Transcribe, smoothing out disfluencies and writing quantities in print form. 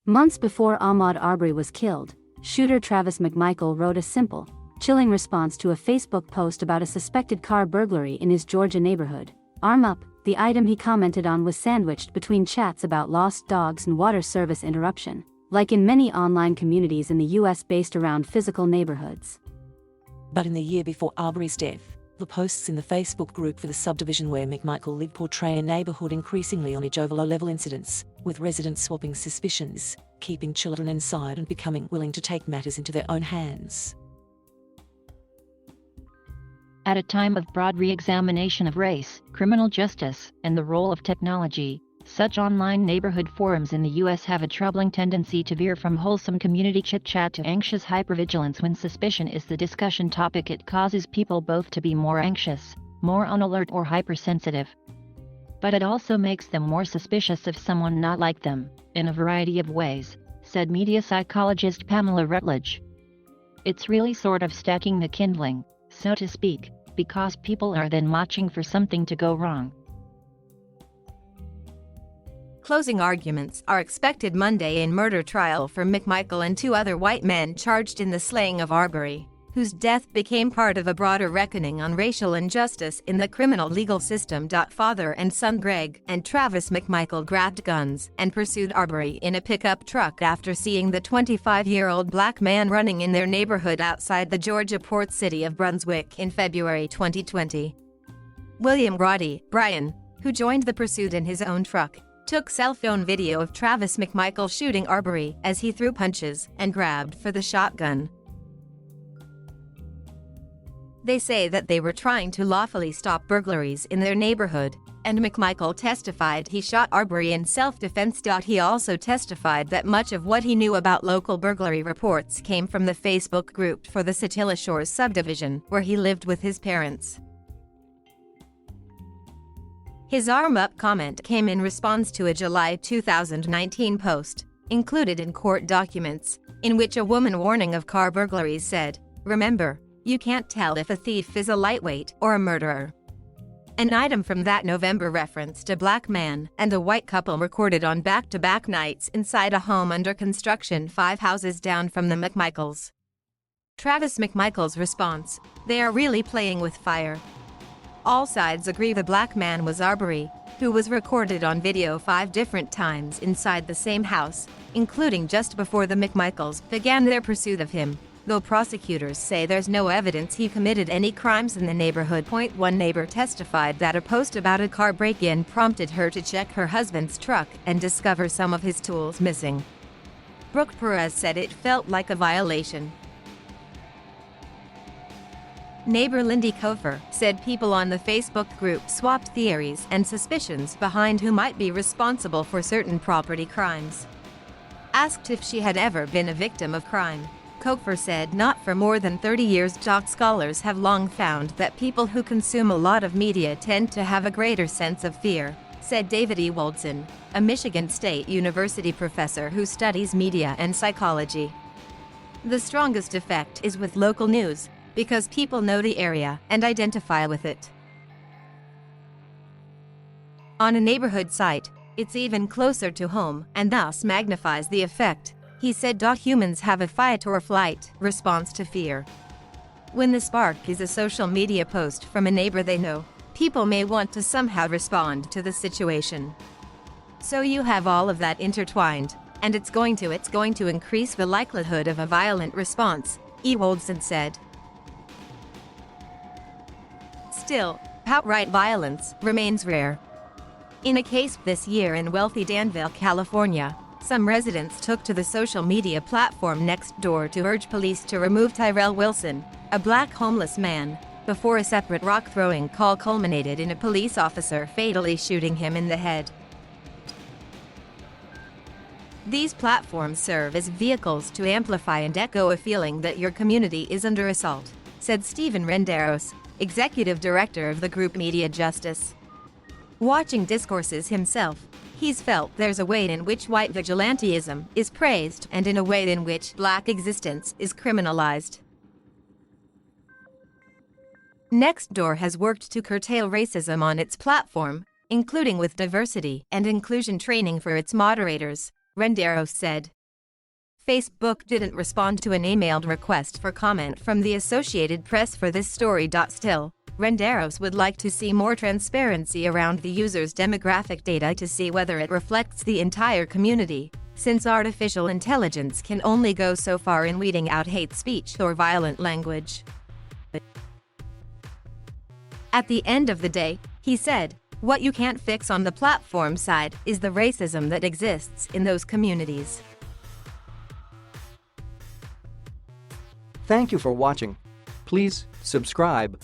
Months before Ahmaud Arbery was killed, shooter Travis McMichael wrote a simple, chilling response to a Facebook post about a suspected car burglary in his Georgia neighborhood. "Arm up." The item he commented on was sandwiched between chats about lost dogs and water service interruption, like in many online communities in the US based around physical neighborhoods. But in the year before Arbery's death, the posts in the Facebook group for the subdivision where McMichael lived portray a neighborhood increasingly on edge over low-level incidents, with residents swapping suspicions, keeping children inside and becoming willing to take matters into their own hands. At a time of broad re-examination of race, criminal justice, and the role of technology, such online neighborhood forums in the U.S. have a troubling tendency to veer from wholesome community chit-chat to anxious hypervigilance. When suspicion is the discussion topic, it causes people both to be more anxious, more on alert, or hypersensitive. But it also makes them more suspicious of someone not like them, in a variety of ways, said media psychologist Pamela Rutledge. It's really sort of stacking the kindling, so to speak, because people are then watching for something to go wrong. Closing arguments are expected Monday in murder trial for McMichael and two other white men charged in the slaying of Arbery, whose death became part of a broader reckoning on racial injustice in the criminal legal system. Father and son Greg and Travis McMichael grabbed guns and pursued Arbery in a pickup truck after seeing the 25-year-old black man running in their neighborhood outside the Georgia port city of Brunswick in February 2020. William Roddy Bryan, who joined the pursuit in his own truck, took cell phone video of Travis McMichael shooting Arbery as he threw punches and grabbed for the shotgun. They say that they were trying to lawfully stop burglaries in their neighborhood, and McMichael testified he shot Arbery in self-defense. He also testified that much of what he knew about local burglary reports came from the Facebook group for the Satilla Shores subdivision, where he lived with his parents. His "arm up" comment came in response to a July 2019 post, included in court documents, in which a woman warning of car burglaries said, "Remember, you can't tell if a thief is a lightweight or a murderer." An item from that November referenced a black man and a white couple recorded on back-to-back nights inside a home under construction 5 houses down from the McMichaels. Travis McMichael's response: "They are really playing with fire." All sides agree the black man was Arbery, who was recorded on video 5 different times inside the same house, including just before the McMichaels began their pursuit of him, though prosecutors say there's no evidence he committed any crimes in the neighborhood. One neighbor testified that a post about a car break-in prompted her to check her husband's truck and discover some of his tools missing. Brooke Perez said it felt like a violation. Neighbor Lindy Kofer said people on the Facebook group swapped theories and suspicions behind who might be responsible for certain property crimes. Asked if she had ever been a victim of crime, Kofer said not for more than 30 years. Scholars have long found that people who consume a lot of media tend to have a greater sense of fear, said David E. Woldson, a Michigan State University professor who studies media and psychology. The strongest effect is with local news, because people know the area and identify with it. On a neighborhood site, it's even closer to home and thus magnifies the effect, he said. Humans have a fight or flight response to fear. When the spark is a social media post from a neighbor they know, people may want to somehow respond to the situation. So you have all of that intertwined, and it's going to increase the likelihood of a violent response, E. Woldson said. Still, outright violence remains rare. In a case this year in wealthy Danville, California, some residents took to the social media platform Nextdoor to urge police to remove Tyrell Wilson, a black homeless man, before a separate rock-throwing call culminated in a police officer fatally shooting him in the head. These platforms serve as vehicles to amplify and echo a feeling that your community is under assault, said Stephen Renderos, executive director of the group Media Justice. Watching discourses himself, he's felt there's a way in which white vigilantism is praised and in a way in which black existence is criminalized. Nextdoor has worked to curtail racism on its platform, including with diversity and inclusion training for its moderators, Renderos said. Facebook didn't respond to an emailed request for comment from the Associated Press for this story. Still, Renderos would like to see more transparency around the user's demographic data to see whether it reflects the entire community, since artificial intelligence can only go so far in weeding out hate speech or violent language. At the end of the day, he said, what you can't fix on the platform side is the racism that exists in those communities. Thank you for watching. Please subscribe.